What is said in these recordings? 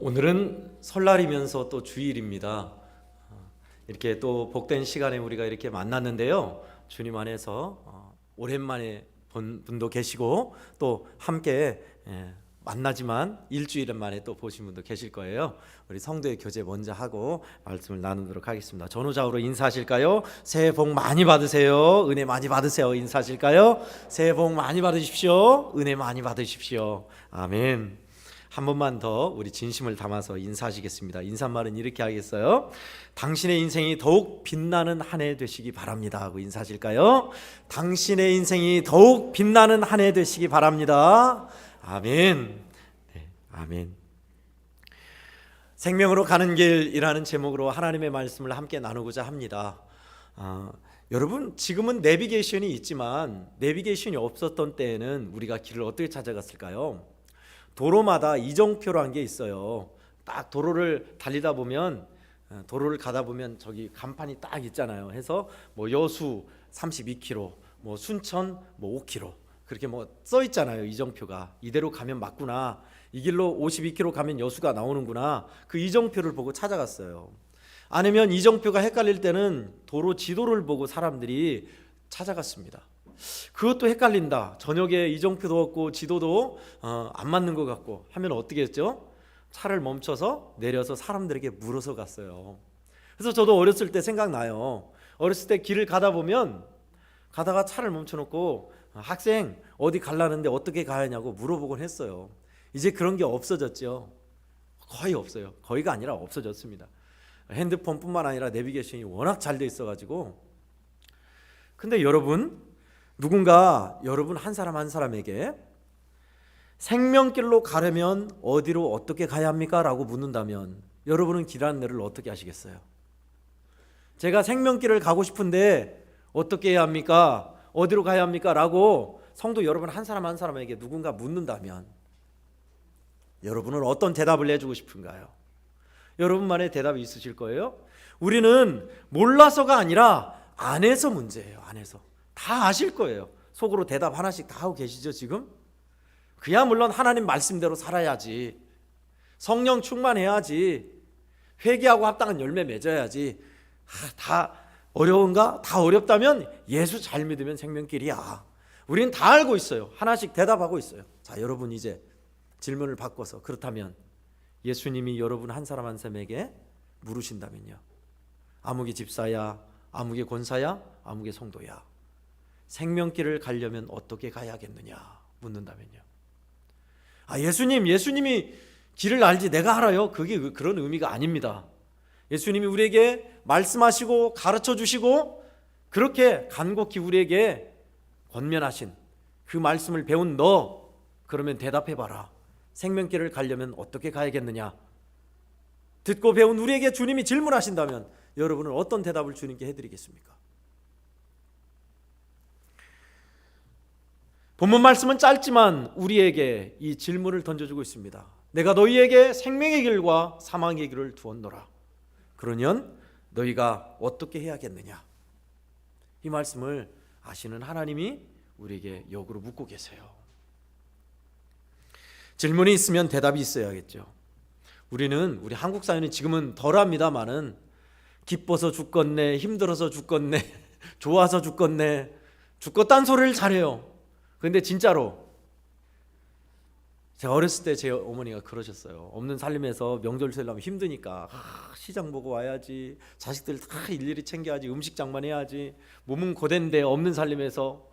오늘은 설날이면서 또 주일입니다. 이렇게 또 복된 시간에 우리가 이렇게 만났는데요. 주님 안에서 오랜만에 본 분도 계시고 또 함께 만나지만 일주일 만에 또 보신 분도 계실 거예요. 우리 성도의 교제 먼저 하고 말씀을 나누도록 하겠습니다. 전후좌우로 인사하실까요? 새해 복 많이 받으세요. 은혜 많이 받으세요. 인사하실까요? 새해 복 많이 받으십시오. 은혜 많이 받으십시오. 아멘. 한 번만 더 우리 진심을 담아서 인사하시겠습니다. 인사말은 이렇게 하겠어요. 당신의 인생이 더욱 빛나는 한 해 되시기 바랍니다 하고 인사하실까요? 당신의 인생이 더욱 빛나는 한 해 되시기 바랍니다. 아멘. 네, 아멘. 생명으로 가는 길이라는 제목으로 하나님의 말씀을 함께 나누고자 합니다. 여러분, 지금은 내비게이션이 있지만 내비게이션이 없었던 때에는 우리가 길을 어떻게 찾아갔을까요? 도로마다 이정표라는 게 있어요. 딱 도로를 달리다 보면, 도로를 가다 보면 저기 간판이 딱 있잖아요. 해서 뭐 여수 32km, 뭐 순천 뭐 5km 그렇게 뭐 써 있잖아요. 이정표가 이대로 가면 맞구나, 이 길로 52km 가면 여수가 나오는구나. 그 이정표를 보고 찾아갔어요. 아니면 이정표가 헷갈릴 때는 도로 지도를 보고 사람들이 찾아갔습니다. 그것도 헷갈린다, 저녁에 이정표도 없고 지도도 안 맞는 것 같고 하면 어떻게 했죠? 차를 멈춰서 내려서 사람들에게 물어서 갔어요. 그래서 저도 어렸을 때 생각나요. 어렸을 때 길을 가다 보면, 가다가 차를 멈춰놓고 학생 어디 가려는데 어떻게 가야 하냐고 물어보곤 했어요. 이제 그런 게 없어졌죠. 거의 없어요. 거의가 아니라 없어졌습니다. 핸드폰뿐만 아니라 내비게이션이 워낙 잘 돼 있어가지고. 근데 누군가 여러분 한 사람 한 사람에게 생명길로 가려면 어디로 어떻게 가야 합니까? 라고 묻는다면 여러분은 길 안내를 어떻게 하시겠어요? 제가 생명길을 가고 싶은데 어떻게 해야 합니까? 어디로 가야 합니까? 라고 성도 여러분 한 사람 한 사람에게 누군가 묻는다면 여러분은 어떤 대답을 해주고 싶은가요? 여러분만의 대답이 있으실 거예요. 우리는 몰라서가 아니라 안에서 문제예요. 안에서 다 아실 거예요. 속으로 대답 하나씩 다 하고 계시죠 지금? 그야 물론 하나님 말씀대로 살아야지, 성령 충만해야지, 회개하고 합당한 열매 맺어야지. 다 어려운가? 다 어렵다면 예수 잘 믿으면 생명길이야. 우리는 다 알고 있어요. 하나씩 대답하고 있어요. 자, 여러분 이제 질문을 바꿔서, 그렇다면 예수님이 여러분 한 사람 한 사람에게 물으신다면요, 아무개 집사야, 아무개 권사야, 아무개 성도야, 생명길을 가려면 어떻게 가야겠느냐 묻는다면요, 예수님이 길을 알지 내가 알아요, 그게 그런 의미가 아닙니다. 예수님이 우리에게 말씀하시고 가르쳐 주시고 그렇게 간곡히 우리에게 권면하신 그 말씀을 배운 너, 그러면 대답해봐라. 생명길을 가려면 어떻게 가야겠느냐? 듣고 배운 우리에게 주님이 질문하신다면 여러분은 어떤 대답을 주님께 해드리겠습니까? 본문 말씀은 짧지만 우리에게 이 질문을 던져주고 있습니다. 내가 너희에게 생명의 길과 사망의 길을 두었노라. 그러면 너희가 어떻게 해야겠느냐? 이 말씀을 아시는 하나님이 우리에게 역으로 묻고 계세요. 질문이 있으면 대답이 있어야겠죠. 우리 한국 사회는 지금은 덜합니다마는 기뻐서 죽겠네, 힘들어서 죽겠네, 좋아서 죽겠네, 죽겠다는 소리를 잘해요. 그런데 진짜로 제가 어렸을 때 제 어머니가 그러셨어요. 없는 살림에서 명절 세려면 힘드니까 시장 보고 와야지, 자식들 다 일일이 챙겨야지, 음식 장만해야지, 몸은 고된데 없는 살림에서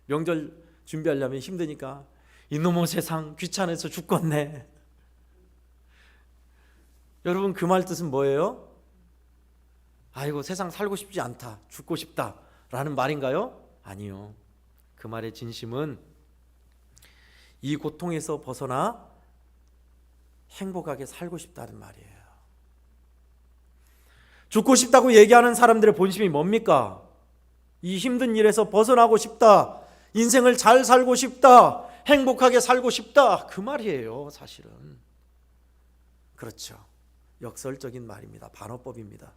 명절 준비하려면 힘드니까 이놈의 세상 귀찮아서 죽겠네. 여러분, 그 말 뜻은 뭐예요? 아이고, 세상 살고 싶지 않다, 죽고 싶다 라는 말인가요? 아니요. 그 말의 진심은 이 고통에서 벗어나 행복하게 살고 싶다는 말이에요. 죽고 싶다고 얘기하는 사람들의 본심이 뭡니까? 이 힘든 일에서 벗어나고 싶다, 인생을 잘 살고 싶다, 행복하게 살고 싶다, 그 말이에요. 사실은 그렇죠. 역설적인 말입니다. 반어법입니다.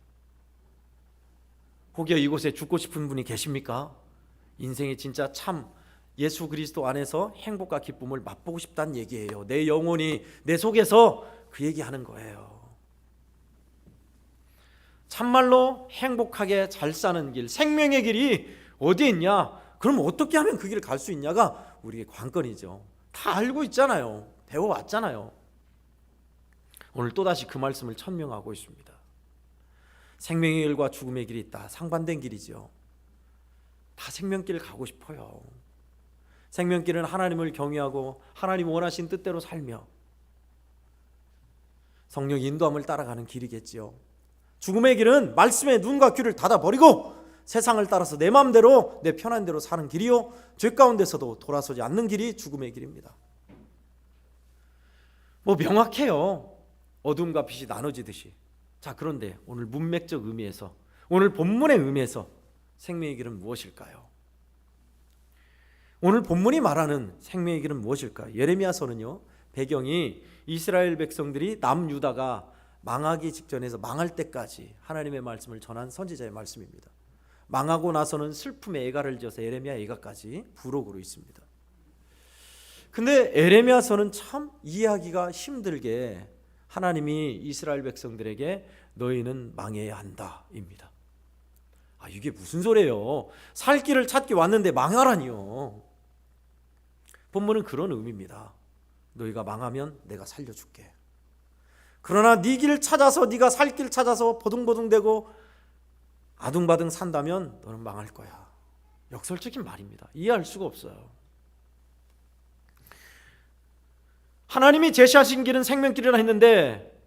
혹여 이곳에 죽고 싶은 분이 계십니까? 인생이 진짜 참 예수 그리스도 안에서 행복과 기쁨을 맛보고 싶다는 얘기예요. 내 영혼이 내 속에서 그 얘기하는 거예요. 참말로 행복하게 잘 사는 길, 생명의 길이 어디에 있냐? 그럼 어떻게 하면 그 길을 갈 수 있냐가 우리의 관건이죠. 다 알고 있잖아요. 배워왔잖아요. 오늘 또다시 그 말씀을 천명하고 있습니다. 생명의 길과 죽음의 길이 있다. 상반된 길이죠. 다 생명길을 가고 싶어요. 생명길은 하나님을 경외하고 하나님 원하신 뜻대로 살며 성령 인도함을 따라가는 길이겠지요. 죽음의 길은 말씀에 눈과 귀를 닫아버리고 세상을 따라서 내 마음대로 내 편한 대로 사는 길이요, 죄 가운데서도 돌아서지 않는 길이 죽음의 길입니다. 뭐 명확해요. 어둠과 빛이 나눠지듯이. 자, 그런데 오늘 문맥적 의미에서, 오늘 본문의 의미에서 생명의 길은 무엇일까요? 오늘 본문이 말하는 생명의 길은 무엇일까요? 예레미야서는요, 배경이 이스라엘 백성들이 남유다가 망하기 직전에서 망할 때까지 하나님의 말씀을 전한 선지자의 말씀입니다. 망하고 나서는 슬픔의 애가를 지어서 에레미야 애가까지 부록으로 있습니다. 근데 에레미야서는 참 이해하기가 힘들게 하나님이 이스라엘 백성들에게 너희는 망해야 한다입니다. 아, 이게 무슨 소리예요? 살 길을 찾기 왔는데 망하라니요. 본문은 그런 의미입니다. 너희가 망하면 내가 살려줄게. 그러나 네 길 찾아서, 네가 살 길 찾아서 버둥버둥대고 아둥바둥 산다면 너는 망할 거야. 역설적인 말입니다. 이해할 수가 없어요. 하나님이 제시하신 길은 생명길이라 했는데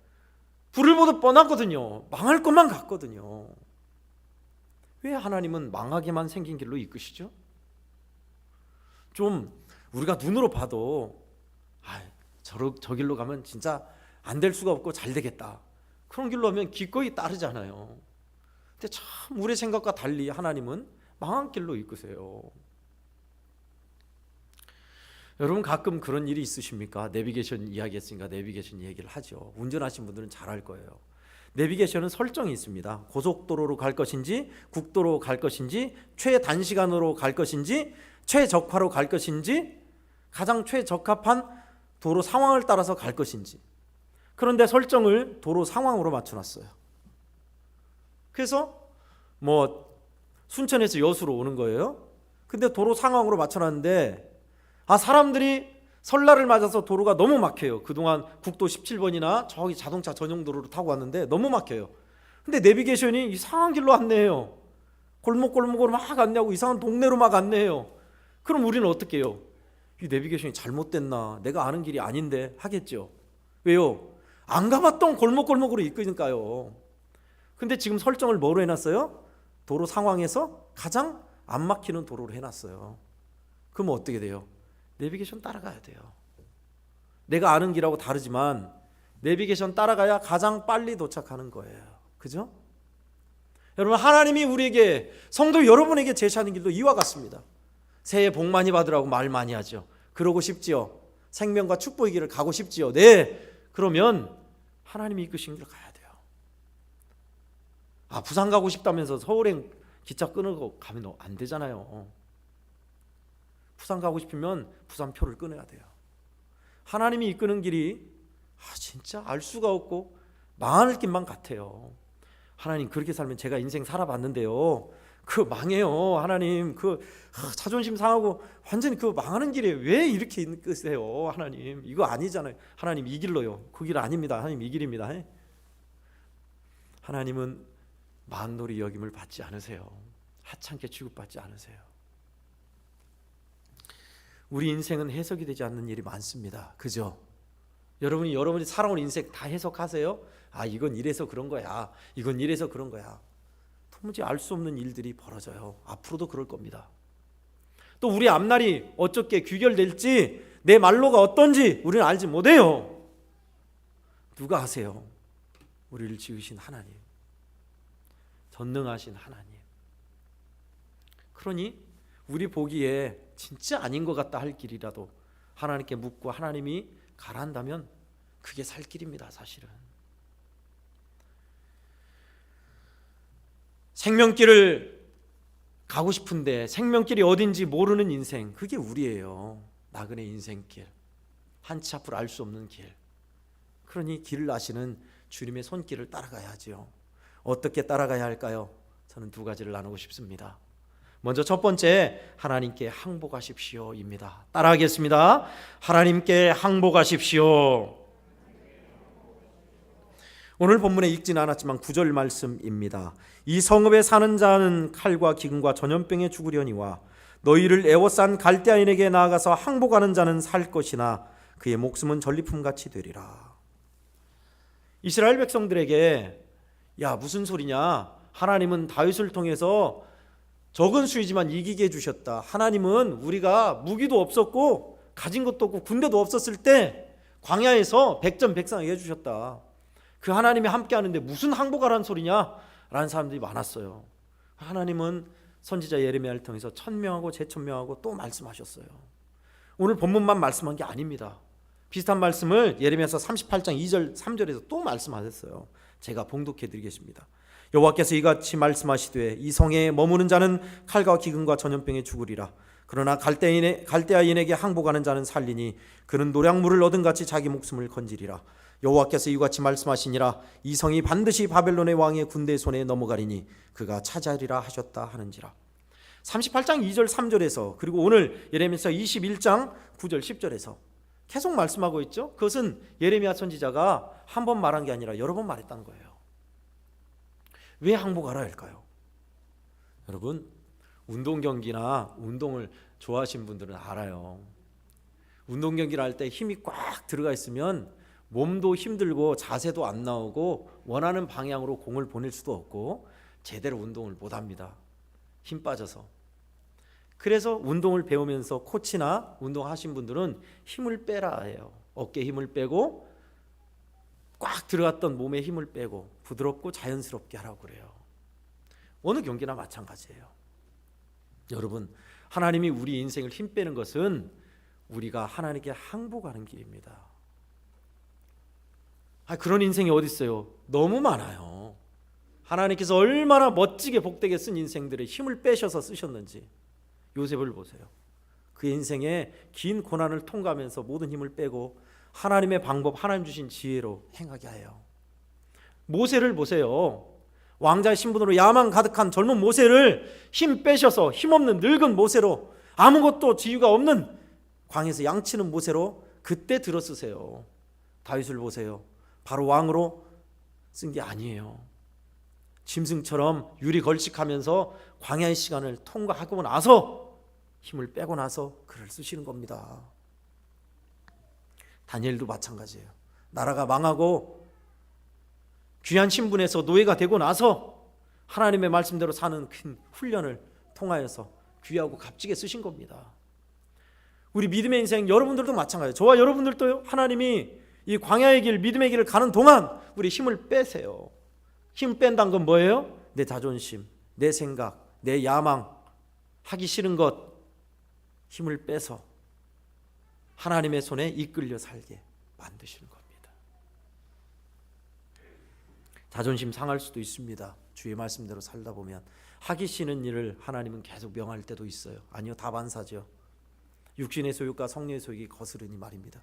불을 보듯 뻔하거든요. 망할 것만 같거든요. 왜 하나님은 망하게만 생긴 길로 이끄시죠? 좀 우리가 눈으로 봐도 저 길로 가면 진짜 안 될 수가 없고 잘 되겠다, 그런 길로 하면 기꺼이 따르잖아요. 근데 참 우리의 생각과 달리 하나님은 망한 길로 이끄세요. 여러분 가끔 그런 일이 있으십니까? 내비게이션 이야기했으니까 내비게이션 얘기를 하죠. 운전하신 분들은 잘 알 거예요. 내비게이션은 설정이 있습니다. 고속도로로 갈 것인지, 국도로 갈 것인지, 최단시간으로 갈 것인지, 최적화로 갈 것인지, 가장 최적합한 도로 상황을 따라서 갈 것인지. 그런데 설정을 도로 상황으로 맞춰놨어요. 그래서 뭐 순천에서 여수로 오는 거예요. 근데 도로 상황으로 맞춰놨는데 사람들이 설날을 맞아서 도로가 너무 막혀요. 그동안 국도 17번이나 저기 자동차 전용 도로를 타고 왔는데 너무 막혀요. 근데 내비게이션이 이상한 길로 안내해요. 골목골목으로 막 안내하고 이상한 동네로 막 안내해요. 그럼 우리는 어떻게 해요? 이 내비게이션이 잘못됐나, 내가 아는 길이 아닌데 하겠죠. 왜요? 안 가봤던 골목골목으로 이끄니까요. 근데 지금 설정을 뭐로 해놨어요? 도로 상황에서 가장 안 막히는 도로로 해놨어요. 그럼 어떻게 돼요? 내비게이션 따라가야 돼요. 내가 아는 길하고 다르지만 내비게이션 따라가야 가장 빨리 도착하는 거예요. 그죠? 여러분, 하나님이 우리에게, 성도 여러분에게 제시하는 길도 이와 같습니다. 새해 복 많이 받으라고 말 많이 하죠. 그러고 싶지요. 생명과 축복의 길을 가고 싶지요. 네, 그러면 하나님이 이끄신 길을 가야 돼요. 부산 가고 싶다면서 서울행 기차 끊고 가면 안 되잖아요. 부산 가고 싶으면 부산표를 끊어야 돼요. 하나님이 이끄는 길이 진짜 알 수가 없고 망할 길만 같아요. 하나님, 그렇게 살면 제가 인생 살아봤는데요, 그 망해요. 하나님, 그 자존심 상하고 완전히 그 망하는 길에 왜 이렇게 이끄세요? 하나님, 이거 아니잖아요. 하나님, 이 길로요. 그 길 아닙니다. 하나님, 이 길입니다. 하나님은 만놀이 여김을 받지 않으세요. 하찮게 취급받지 않으세요. 우리 인생은 해석이 되지 않는 일이 많습니다. 그죠? 여러분이 살아온 인생 다 해석하세요? 이건 이래서 그런 거야, 이건 이래서 그런 거야. 도무지 알 수 없는 일들이 벌어져요. 앞으로도 그럴 겁니다. 또 우리 앞날이 어떻게 귀결될지, 내 말로가 어떤지 우리는 알지 못해요. 누가 아세요? 우리를 지으신 하나님, 전능하신 하나님. 그러니 우리 보기에 진짜 아닌 것 같다 할 길이라도 하나님께 묻고 하나님이 가라 한다면 그게 살 길입니다. 사실은 생명길을 가고 싶은데 생명길이 어딘지 모르는 인생, 그게 우리예요. 나그네 인생길, 한치 앞을 알 수 없는 길, 그러니 길을 아시는 주님의 손길을 따라가야 하지요. 어떻게 따라가야 할까요? 저는 두 가지를 나누고 싶습니다. 먼저 첫 번째, 하나님께 항복하십시오입니다. 따라하겠습니다. 하나님께 항복하십시오. 오늘 본문에 읽지는 않았지만 9절 말씀입니다. 이 성읍에 사는 자는 칼과 기근과 전염병에 죽으려니와 너희를 애워싼 갈대아인에게 나아가서 항복하는 자는 살 것이나 그의 목숨은 전리품같이 되리라. 이스라엘 백성들에게 야, 무슨 소리냐? 하나님은 다윗을 통해서 적은 수이지만 이기게 해주셨다. 하나님은 우리가 무기도 없었고 가진 것도 없고 군대도 없었을 때 광야에서 백전백승하게 해주셨다. 그 하나님이 함께 하는데 무슨 항복하라는 소리냐? 라는 사람들이 많았어요. 하나님은 선지자 예레미야를 통해서 천명하고 재천명하고 또 말씀하셨어요. 오늘 본문만 말씀한 게 아닙니다. 비슷한 말씀을 예레미야서 38장 2절 3절에서 또 말씀하셨어요. 제가 봉독해 드리겠습니다. 여호와께서 이같이 말씀하시되 이 성에 머무는 자는 칼과 기근과 전염병에 죽으리라. 그러나 갈대아인에게 항복하는 자는 살리니 그는 노량물을 얻은 같이 자기 목숨을 건지리라. 여호와께서 이같이 말씀하시니라. 이 성이 반드시 바벨론의 왕의 군대 손에 넘어가리니 그가 차지하리라 하셨다 하는지라. 38장 2절 3절에서 그리고 오늘 예레미야서 21장 9절 10절에서 계속 말씀하고 있죠. 그것은 예레미야 선지자가 한 번 말한 게 아니라 여러 번 말했다는 거예요. 왜 항복하라 할까요? 여러분, 운동 경기나 운동을 좋아하시는 분들은 알아요. 운동 경기를 할 때 힘이 꽉 들어가 있으면 몸도 힘들고 자세도 안 나오고 원하는 방향으로 공을 보낼 수도 없고 제대로 운동을 못 합니다. 힘 빠져서. 그래서 운동을 배우면서 코치나 운동하신 분들은 힘을 빼라 해요. 어깨 힘을 빼고 꽉 들어갔던 몸에 힘을 빼고 부드럽고 자연스럽게 하라고 그래요. 어느 경기나 마찬가지예요. 여러분, 하나님이 우리 인생을 힘 빼는 것은 우리가 하나님께 항복하는 길입니다. 그런 인생이 어디 있어요? 너무 많아요. 하나님께서 얼마나 멋지게 복되게 쓴 인생들의 힘을 빼셔서 쓰셨는지 요셉을 보세요. 그 인생의 긴 고난을 통과하면서 모든 힘을 빼고 하나님의 방법, 하나님 주신 지혜로 행하게 해요. 모세를 보세요. 왕자의 신분으로 야망 가득한 젊은 모세를 힘 빼셔서 힘없는 늙은 모세로 아무것도 지위가 없는 광에서 양치는 모세로 그때 들어쓰세요. 다윗을 보세요. 바로 왕으로 쓴 게 아니에요. 짐승처럼 유리 걸식하면서 광야의 시간을 통과하고 나서 힘을 빼고 나서 글을 쓰시는 겁니다. 다니엘도 마찬가지예요. 나라가 망하고 귀한 신분에서 노예가 되고 나서 하나님의 말씀대로 사는 큰 훈련을 통하여서 귀하고 값지게 쓰신 겁니다. 우리 믿음의 인생 여러분들도 마찬가지예요. 저와 여러분들도요. 하나님이 이 광야의 길, 믿음의 길을 가는 동안 우리 힘을 빼세요. 힘 뺀다는 건 뭐예요? 내 자존심, 내 생각, 내 야망, 하기 싫은 것 힘을 빼서 하나님의 손에 이끌려 살게 만드시는 겁니다. 자존심 상할 수도 있습니다. 주의 말씀대로 살다 보면 하기 싫은 일을 하나님은 계속 명할 때도 있어요. 아니요, 다반사죠. 육신의 소욕과 성령의 소욕이 거스르니 말입니다.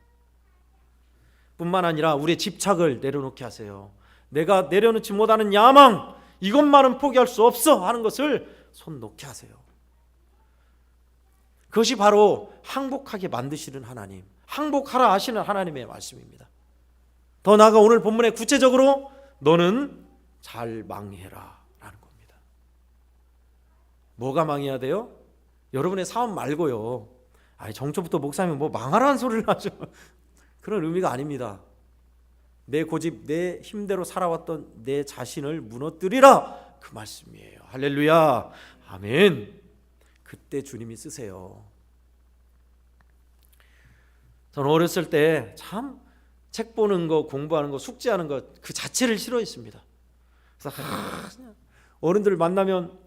뿐만 아니라 우리의 집착을 내려놓게 하세요. 내가 내려놓지 못하는 야망, 이것만은 포기할 수 없어 하는 것을 손 놓게 하세요. 그것이 바로 항복하게 만드시는 하나님, 항복하라 하시는 하나님의 말씀입니다. 더 나아가 오늘 본문에 구체적으로 너는 잘 망해라 라는 겁니다. 뭐가 망해야 돼요? 여러분의 사업 말고요. 정초부터 목사님은 뭐 망하라는 소리를 하죠. 그런 의미가 아닙니다. 내 고집, 내 힘대로 살아왔던 내 자신을 무너뜨리라, 그 말씀이에요. 할렐루야, 아멘. 그때 주님이 쓰세요. 저는 어렸을 때 참 책 보는 거, 공부하는 거, 숙제하는 거 그 자체를 싫어했습니다. 그래서 어른들 만나면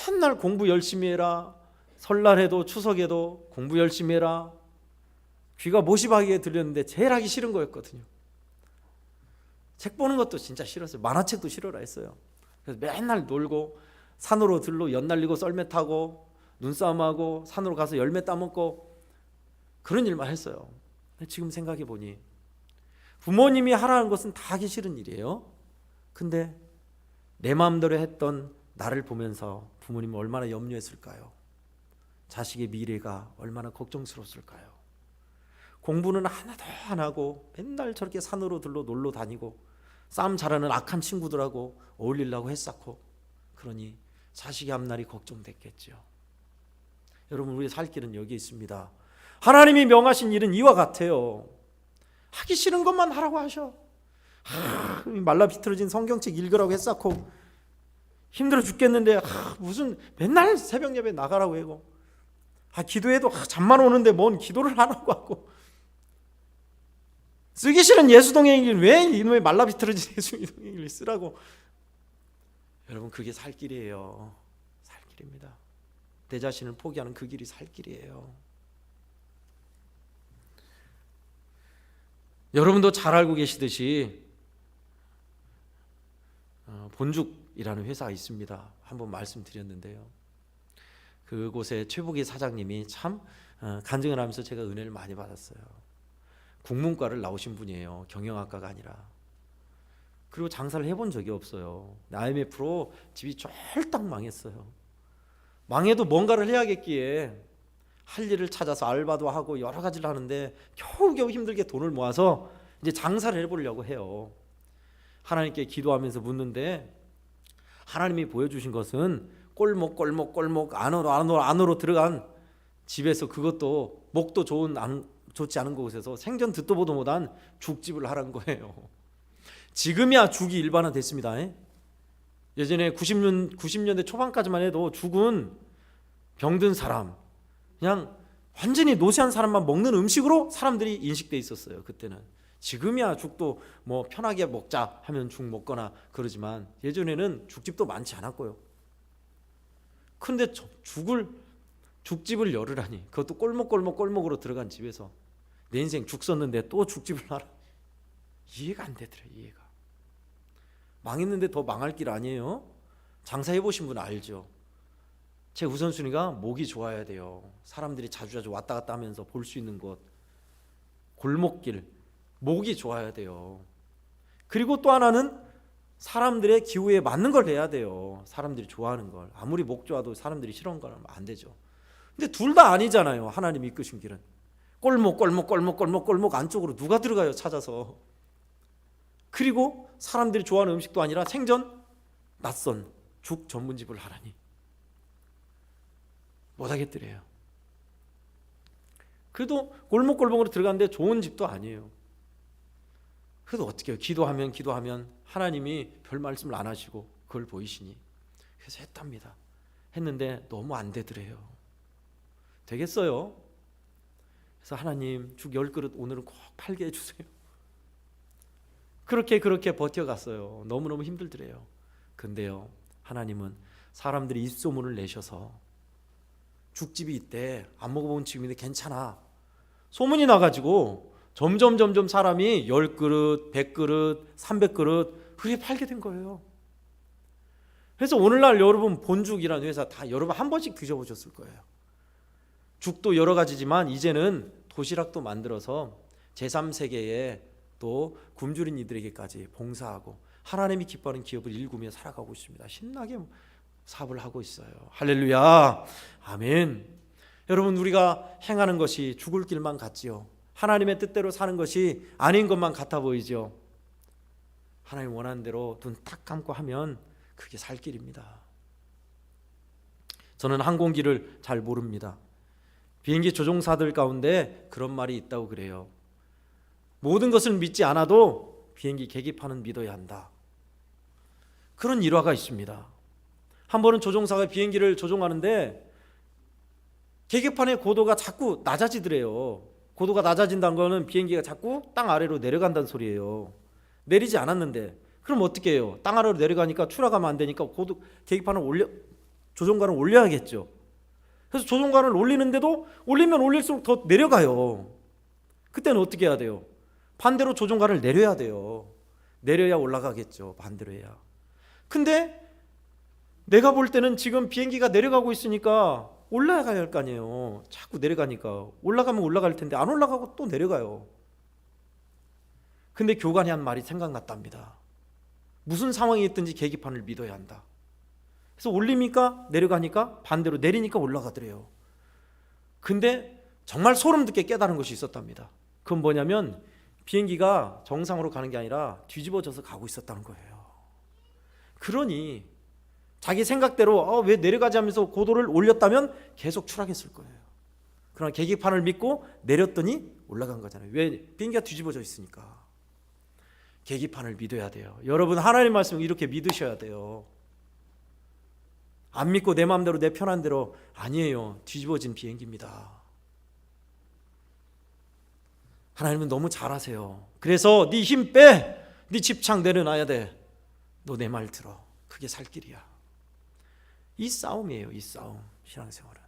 맨날 공부 열심히 해라, 설날에도 추석에도 공부 열심히 해라, 귀가 모시박이게 들렸는데 제일 하기 싫은 거였거든요. 책 보는 것도 진짜 싫었어요. 만화책도 싫어라 했어요. 그래서 맨날 놀고 산으로 들로 연날리고 썰매 타고 눈싸움하고 산으로 가서 열매 따먹고 그런 일만 했어요. 근데 지금 생각해 보니 부모님이 하라는 것은 다 하기 싫은 일이에요. 근데 내 마음대로 했던 나를 보면서 부모님은 얼마나 염려했을까요? 자식의 미래가 얼마나 걱정스러웠을까요? 공부는 하나도 안 하고 맨날 저렇게 산으로 들러 놀러 다니고 싸움 잘하는 악한 친구들하고 어울리려고 했었고, 그러니 자식의 앞날이 걱정됐겠죠. 여러분, 우리의 살 길은 여기 있습니다. 하나님이 명하신 일은 이와 같아요. 하기 싫은 것만 하라고 하셔. 말라 비틀어진 성경책 읽으라고 했었고 힘들어 죽겠는데 무슨 맨날 새벽 예배 나가라고 하고, 기도해도 잠만 오는데 뭔 기도를 하라고 하고, 쓰기 싫은 예수동행일 왜 이놈의 말라 비틀어진 예수동행일 쓰라고. 여러분, 그게 살 길이에요. 살 길입니다. 내 자신을 포기하는 그 길이 살 길이에요. 여러분도 잘 알고 계시듯이 본죽이라는 회사가 있습니다. 한번 말씀드렸는데요. 그곳의 최복희 사장님이 참 간증을 하면서 제가 은혜를 많이 받았어요. 국문과를 나오신 분이에요. 경영학과가 아니라. 그리고 장사를 해본 적이 없어요. IMF로 집이 쫄딱 망했어요. 망해도 뭔가를 해야겠기에 할 일을 찾아서 알바도 하고 여러 가지를 하는데 겨우겨우 힘들게 돈을 모아서 이제 장사를 해보려고 해요. 하나님께 기도하면서 묻는데 하나님이 보여주신 것은 꼴목 안으로 들어간 집에서, 그것도 목도 좋지 않은 곳에서 생전 듣도 보도 못한 죽집을 하라는 거예요. 지금이야 죽이 일반화됐습니다. 예전에 90년대 초반까지만 해도 죽은 병든 사람, 그냥 완전히 노쇠한 사람만 먹는 음식으로 사람들이 인식돼 있었어요. 그때는. 지금이야 죽도 뭐 편하게 먹자 하면 죽 먹거나 그러지만 예전에는 죽집도 많지 않았고요. 근데 죽집을 열으라니, 그것도 꼴목으로 들어간 집에서 내 인생 죽 썼는데 또 죽집을 하라. 이해가 안 되더래요. 이해가. 망했는데 더 망할 길 아니에요? 장사해 보신 분 알죠? 제 우선순위가 목이 좋아야 돼요. 사람들이 자주자주 왔다 갔다 하면서 볼 수 있는 곳, 골목길, 목이 좋아야 돼요. 그리고 또 하나는 사람들의 기호에 맞는 걸 해야 돼요. 사람들이 좋아하는 걸. 아무리 목 좋아도 사람들이 싫어하는 걸 하면 안 되죠. 근데 둘 다 아니잖아요. 하나님이 이끄신 길은. 꼴목 안쪽으로 누가 들어가요, 찾아서. 그리고 사람들이 좋아하는 음식도 아니라 생전 낯선 죽 전문집을 하라니 못하겠더래요. 그래도 골목으로 들어갔는데 좋은 집도 아니에요. 그래도 어떻게 해요? 기도하면 하나님이 별 말씀을 안 하시고 그걸 보이시니 그래서 했답니다. 했는데 너무 안 되더래요. 되겠어요? 그래서 하나님 죽 10그릇 오늘은 꼭 팔게 해주세요. 그렇게 버텨갔어요. 너무너무 힘들더래요. 근데요, 하나님은 사람들이 입소문을 내셔서 죽집이 있대, 안 먹어본 집인데 괜찮아, 소문이 나가지고 점점 사람이 10그릇, 100그릇, 300그릇 그렇게 팔게 된 거예요. 그래서 오늘날 여러분 본죽이라는 회사 다 여러분 한 번씩 드셔보셨을 거예요. 죽도 여러 가지지만 이제는 도시락도 만들어서 제3세계에 또 굶주린 이들에게까지 봉사하고 하나님이 기뻐하는 기업을 일구며 살아가고 있습니다. 신나게 사업을 하고 있어요. 할렐루야, 아멘. 여러분, 우리가 행하는 것이 죽을 길만 같지요. 하나님의 뜻대로 사는 것이 아닌 것만 같아 보이죠. 하나님 원하는 대로 눈 딱 감고 하면 그게 살 길입니다. 저는 항공기를 잘 모릅니다. 비행기 조종사들 가운데 그런 말이 있다고 그래요. 모든 것을 믿지 않아도 비행기 계기판은 믿어야 한다. 그런 일화가 있습니다. 한 번은 조종사가 비행기를 조종하는데 계기판의 고도가 자꾸 낮아지더래요. 고도가 낮아진다는 거는 비행기가 자꾸 땅 아래로 내려간다는 소리예요. 내리지 않았는데 그럼 어떻게 해요? 땅 아래로 내려가니까 추락하면 안 되니까 조종관을 올려야겠죠. 그래서 조종관을 올리는데도 올리면 올릴수록 더 내려가요. 그때는 어떻게 해야 돼요? 반대로 조종관을 내려야 돼요. 내려야 올라가겠죠. 반대로 해야. 근데 내가 볼 때는 지금 비행기가 내려가고 있으니까 올라가야 할 거 아니에요. 자꾸 내려가니까 올라가면 올라갈 텐데 안 올라가고 또 내려가요. 근데 교관이 한 말이 생각났답니다. 무슨 상황이 있든지 계기판을 믿어야 한다. 그래서 올립니까? 내려가니까 반대로 내리니까 올라가더래요. 근데 정말 소름 돋게 깨달은 것이 있었답니다. 그건 뭐냐면 비행기가 정상으로 가는 게 아니라 뒤집어져서 가고 있었다는 거예요. 그러니 자기 생각대로 왜 내려가지 하면서 고도를 올렸다면 계속 추락했을 거예요. 그러나 계기판을 믿고 내렸더니 올라간 거잖아요. 왜? 비행기가 뒤집어져 있으니까. 계기판을 믿어야 돼요. 여러분, 하나님 말씀을 이렇게 믿으셔야 돼요. 안 믿고 내 마음대로 내 편한 대로, 아니에요. 뒤집어진 비행기입니다. 하나님은 너무 잘하세요. 그래서 네 힘 빼, 네 집착 내려놔야 돼. 너 내 말 들어. 그게 살 길이야. 이 싸움이에요. 이 싸움. 신앙생활은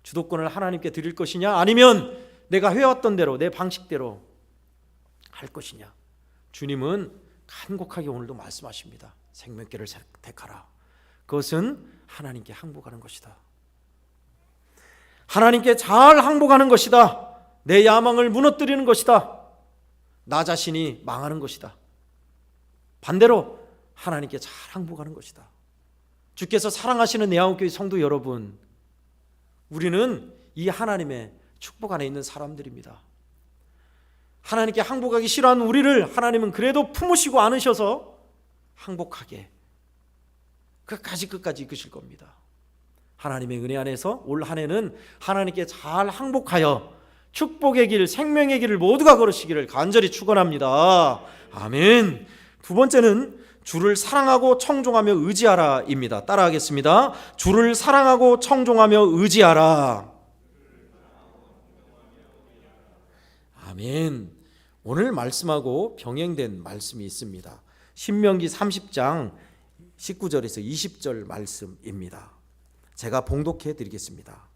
주도권을 하나님께 드릴 것이냐, 아니면 내가 해왔던 대로 내 방식대로 할 것이냐. 주님은 간곡하게 오늘도 말씀하십니다. 생명길을 택하라. 그것은 하나님께 항복하는 것이다. 하나님께 잘 항복하는 것이다. 내 야망을 무너뜨리는 것이다. 나 자신이 망하는 것이다. 반대로 하나님께 잘 항복하는 것이다. 주께서 사랑하시는 내한국교회 성도 여러분, 우리는 이 하나님의 축복 안에 있는 사람들입니다. 하나님께 항복하기 싫어하는 우리를 하나님은 그래도 품으시고 안으셔서 항복하게 끝까지 이끄실 겁니다. 하나님의 은혜 안에서 올 한 해는 하나님께 잘 항복하여 축복의 길, 생명의 길을 모두가 걸으시기를 간절히 축원합니다. 아멘. 두 번째는 주를 사랑하고 청종하며 의지하라입니다. 따라하겠습니다. 주를 사랑하고 청종하며 의지하라. 아멘. 오늘 말씀하고 병행된 말씀이 있습니다. 신명기 30장 19절에서 20절 말씀입니다. 제가 봉독해 드리겠습니다.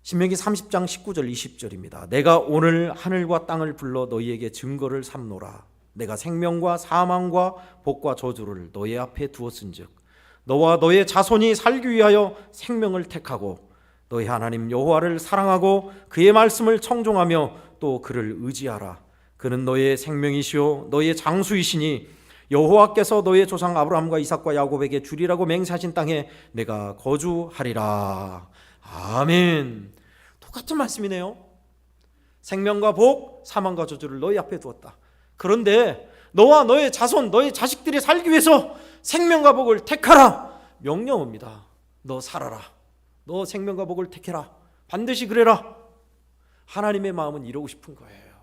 신명기 30장 19절 20절입니다. 내가 오늘 하늘과 땅을 불러 너희에게 증거를 삼노라. 내가 생명과 사망과 복과 저주를 너희 앞에 두었은즉 너와 너의 자손이 살기 위하여 생명을 택하고 너희 하나님 여호와를 사랑하고 그의 말씀을 청종하며 또 그를 의지하라. 그는 너의 생명이시요 너의 장수이시니 여호와께서 너의 조상 아브라함과 이삭과 야곱에게 주리라고 맹세하신 땅에 내가 거주하리라. 아멘. 똑같은 말씀이네요. 생명과 복, 사망과 저주를 너희 앞에 두었다. 그런데 너와 너의 자손, 너의 자식들이 살기 위해서 생명과 복을 택하라. 명령입니다. 너 살아라. 너 생명과 복을 택해라. 반드시 그래라. 하나님의 마음은 이러고 싶은 거예요.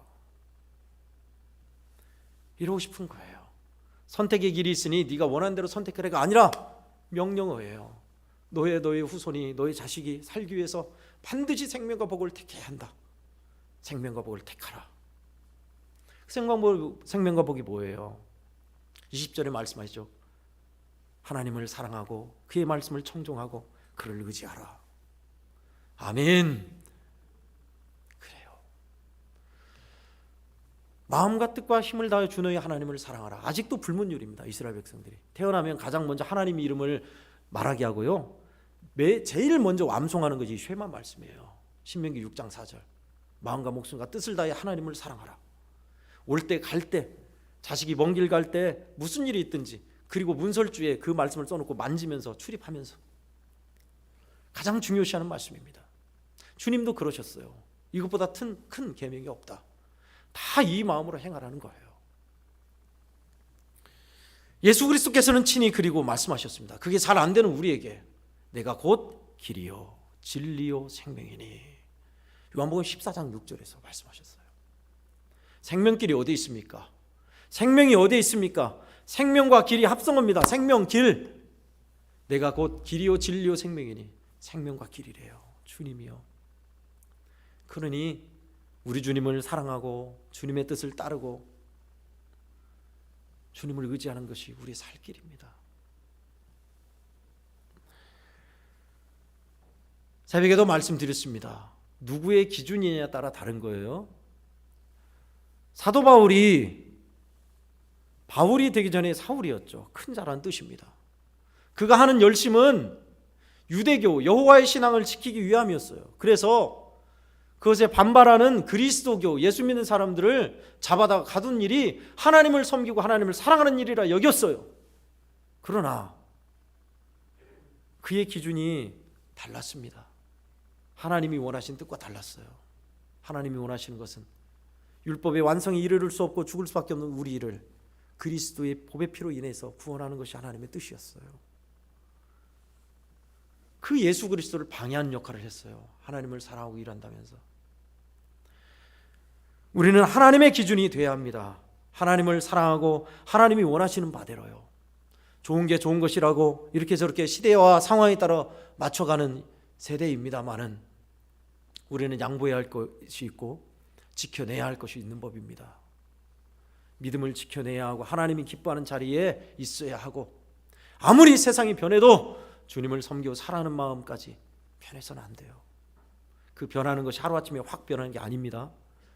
이러고 싶은 거예요. 선택의 길이 있으니 네가 원하는 대로 선택하라가 아니라 명령어예요. 너의 후손이, 너의 자식이 살기 위해서 반드시 생명과 복을 택해야 한다. 생명과 복을 택하라. 생명과 복이 뭐예요? 20절에 말씀하시죠. 하나님을 사랑하고 그의 말씀을 청종하고 그를 의지하라. 아멘. 그래요. 마음과 뜻과 힘을 다해 주 너희 하나님을 사랑하라. 아직도 불문율입니다. 이스라엘 백성들이 태어나면 가장 먼저 하나님의 이름을 말하게 하고요, 제일 먼저 암송하는 것이 쉐마 말씀이에요. 신명기 6장 4절. 마음과 목숨과 뜻을 다해 하나님을 사랑하라. 올 때 갈 때, 자식이 먼 길 갈 때 무슨 일이 있든지, 그리고 문설주에 그 말씀을 써놓고 만지면서 출입하면서 가장 중요시하는 말씀입니다. 주님도 그러셨어요. 이것보다 큰 계명이 없다. 다 이 마음으로 행하라는 거예요. 예수 그리스도께서는 친히 그리고 말씀하셨습니다. 그게 잘 안 되는 우리에게 내가 곧 길이요 진리요 생명이니. 요한복음 14장 6절에서 말씀하셨어요. 생명길이 어디 있습니까? 생명이 어디 있습니까? 생명과 길이 합성어입니다. 생명, 길. 내가 곧 길이요 진리요 생명이니. 생명과 길이래요. 주님이요. 그러니 우리 주님을 사랑하고 주님의 뜻을 따르고 주님을 의지하는 것이 우리의 살 길입니다. 새벽에도 말씀드렸습니다. 누구의 기준이냐에 따라 다른 거예요. 사도 바울이 되기 전에 사울이었죠. 큰 자라는 뜻입니다. 그가 하는 열심은 유대교 여호와의 신앙을 지키기 위함이었어요. 그래서 그것에 반발하는 그리스도교, 예수 믿는 사람들을 잡아다가 가둔 일이 하나님을 섬기고 하나님을 사랑하는 일이라 여겼어요. 그러나 그의 기준이 달랐습니다. 하나님이 원하신 뜻과 달랐어요. 하나님이 원하시는 것은 율법의 완성에 이르를 수 없고 죽을 수밖에 없는 우리를 그리스도의 보배 피로 인해서 구원하는 것이 하나님의 뜻이었어요. 그 예수 그리스도를 방해하는 역할을 했어요. 하나님을 사랑하고 일한다면서. 우리는 하나님의 기준이 되어야 합니다. 하나님을 사랑하고 하나님이 원하시는 바대로요. 좋은 게 좋은 것이라고 이렇게 저렇게 시대와 상황에 따라 맞춰가는 세대입니다만은 우리는 양보해야 할 것이 있고 지켜내야 할 것이 있는 법입니다. 믿음을 지켜내야 하고 하나님이 기뻐하는 자리에 있어야 하고 아무리 세상이 변해도 주님을 섬기고 사랑하는 마음까지 변해서는 안 돼요. 그 변하는 것이 하루아침에 확 변하는 게 아닙니다.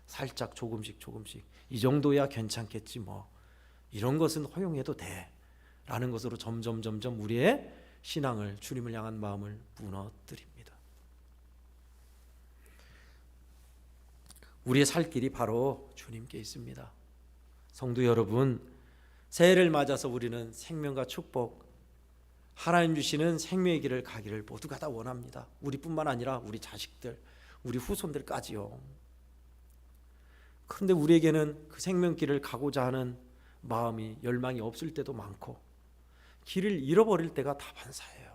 살짝 조금씩 이 정도야 괜찮겠지 뭐 이런 것은 허용해도 돼 라는 것으로 점점 우리의 신앙을 주님을 향한 마음을 무너뜨립니다. 우리의 살 길이 바로 주님께 있습니다. 성도 여러분, 새해를 맞아서 우리는 생명과 축복, 하나님 주시는 생명의 길을 가기를 모두가 다 원합니다. 우리뿐만 아니라 우리 자식들, 우리 후손들까지요. 그런데 우리에게는 그 생명길을 가고자 하는 마음이 열망이 없을 때도 많고 길을 잃어버릴 때가 다반사예요.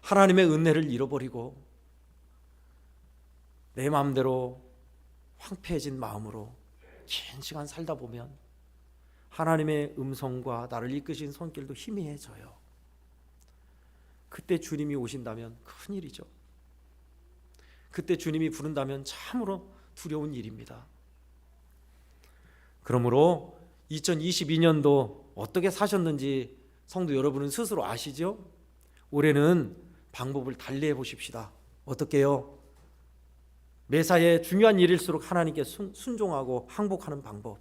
하나님의 은혜를 잃어버리고 내 마음대로 황폐해진 마음으로 긴 시간 살다 보면 하나님의 음성과 나를 이끄신 손길도 희미해져요. 그때 주님이 오신다면 큰일이죠. 그때 주님이 부른다면 참으로 두려운 일입니다. 그러므로 2022년도 어떻게 사셨는지 성도 여러분은 스스로 아시죠? 올해는 방법을 달리해 보십시다. 어떻게요? 매사에 중요한 일일수록 하나님께 순종하고 항복하는 방법.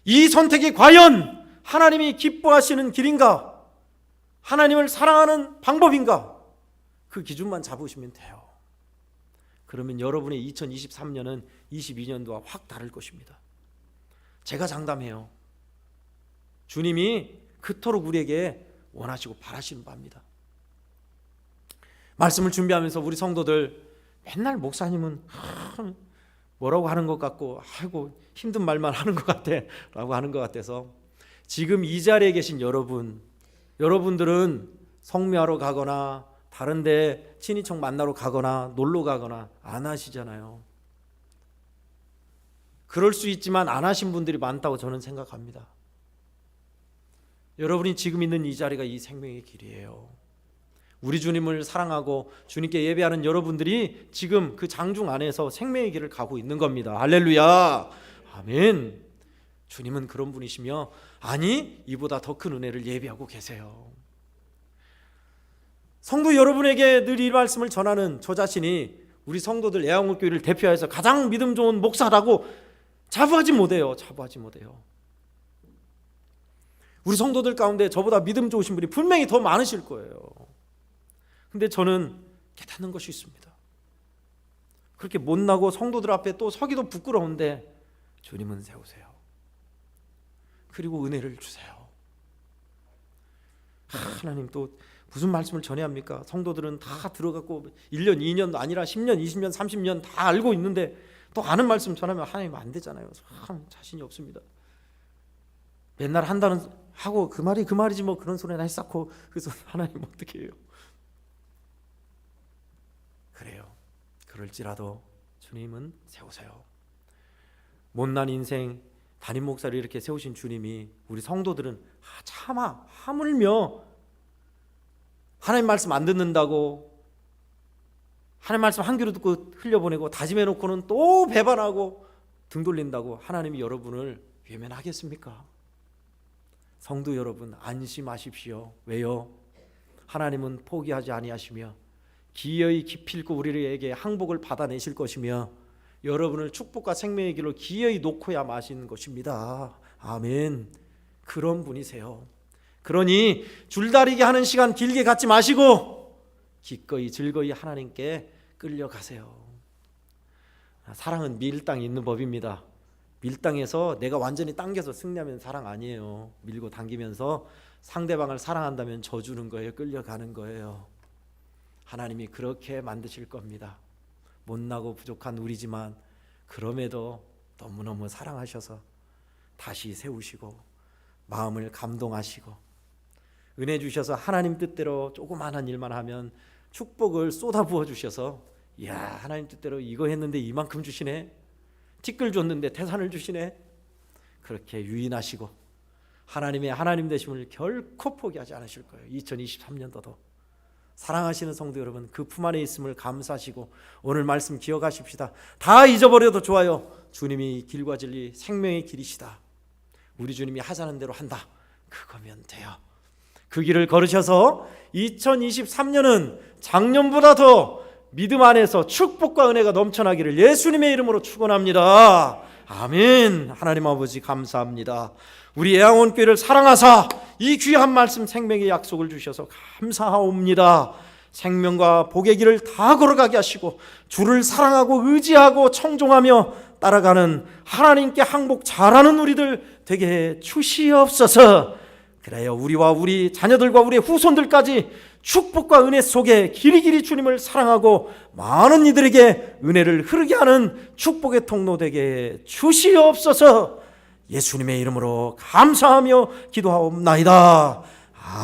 이 선택이 과연 하나님이 기뻐하시는 길인가? 하나님을 사랑하는 방법인가? 그 기준만 잡으시면 돼요. 그러면 여러분의 2023년은 22년도와 확 다를 것입니다. 제가 장담해요. 주님이 그토록 우리에게 원하시고 바라시는 바입니다. 말씀을 준비하면서 우리 성도들 맨날 목사님은 뭐라고 하는 것 같고 아이고 힘든 말만 하는 것 같아 라고 하는 것 같아서 지금 이 자리에 계신 여러분들은 성묘하러 가거나 다른 데 친인척 만나러 가거나 놀러 가거나 안 하시잖아요. 그럴 수 있지만 안 하신 분들이 많다고 저는 생각합니다. 여러분이 지금 있는 이 자리가 이 생명의 길이에요. 우리 주님을 사랑하고 주님께 예배하는 여러분들이 지금 그 장중 안에서 생명의 길을 가고 있는 겁니다. 할렐루야. 아멘. 주님은 그런 분이시며 아니 이보다 더 큰 은혜를 예비하고 계세요. 성도 여러분에게 늘 이 말씀을 전하는 저 자신이 우리 성도들 애양울교회를 대표해서 가장 믿음 좋은 목사라고 자부하지 못해요. 우리 성도들 가운데 저보다 믿음 좋으신 분이 분명히 더 많으실 거예요. 근데 저는 깨닫는 것이 있습니다. 그렇게 못나고 성도들 앞에 또 서기도 부끄러운데 주님은 세우세요. 그리고 은혜를 주세요. 하나님 또 무슨 말씀을 전해야 합니까? 성도들은 다 들어갔고 1년, 2년도 아니라 10년, 20년, 30년 다 알고 있는데 또 아는 말씀 전하면 하나님 안 되잖아요. 참 자신이 없습니다. 맨날 한다는 하고 그 말이지 뭐 그런 소리나 했었고 그래서 하나님 어떻게 해요? 그래요. 그럴지라도 주님은 세우세요. 못난 인생 담임 목사를 이렇게 세우신 주님이 우리 성도들은 차마 하물며 하나님 말씀 안 듣는다고 하나님 말씀 한 귀로 듣고 흘려보내고 다짐해놓고는 또 배반하고 등 돌린다고 하나님이 여러분을 외면하겠습니까? 성도 여러분 안심하십시오. 왜요? 하나님은 포기하지 아니하시며 기어이 기필코 우리에게 항복을 받아내실 것이며 여러분을 축복과 생명의 길로 기어이 놓고야 마시는 것입니다. 아멘. 그런 분이세요. 그러니 줄다리기 하는 시간 길게 갖지 마시고 기꺼이 즐거이 하나님께 끌려가세요. 사랑은 밀당이 있는 법입니다. 밀당에서 내가 완전히 당겨서 승리하면 사랑 아니에요. 밀고 당기면서 상대방을 사랑한다면 져주는 거예요. 끌려가는 거예요. 하나님이 그렇게 만드실 겁니다. 못나고 부족한 우리지만 그럼에도 너무너무 사랑하셔서 다시 세우시고 마음을 감동하시고 은혜 주셔서 하나님 뜻대로 조그마한 일만 하면 축복을 쏟아부어 주셔서 이야, 하나님 뜻대로 이거 했는데 이만큼 주시네, 티끌 줬는데 태산을 주시네, 그렇게 유인하시고 하나님의 하나님 되심을 결코 포기하지 않으실 거예요. 2023년도도 사랑하시는 성도 여러분, 그 품 안에 있음을 감사하시고 오늘 말씀 기억하십시다. 다 잊어버려도 좋아요. 주님이 길과 진리 생명의 길이시다. 우리 주님이 하자는 대로 한다. 그거면 돼요. 그 길을 걸으셔서 2023년은 작년보다 더 믿음 안에서 축복과 은혜가 넘쳐나기를 예수님의 이름으로 축원합니다. 아멘. 하나님 아버지 감사합니다. 우리 애양원교회를 사랑하사 이 귀한 말씀 생명의 약속을 주셔서 감사하옵니다. 생명과 복의 길을 다 걸어가게 하시고 주를 사랑하고 의지하고 청종하며 따라가는 하나님께 항복 잘하는 우리들 되게 해 주시옵소서. 그래요, 우리와 우리 자녀들과 우리의 후손들까지 축복과 은혜 속에 길이길이 주님을 사랑하고 많은 이들에게 은혜를 흐르게 하는 축복의 통로 되게 해 주시옵소서. 예수님의 이름으로 감사하며 기도하옵나이다.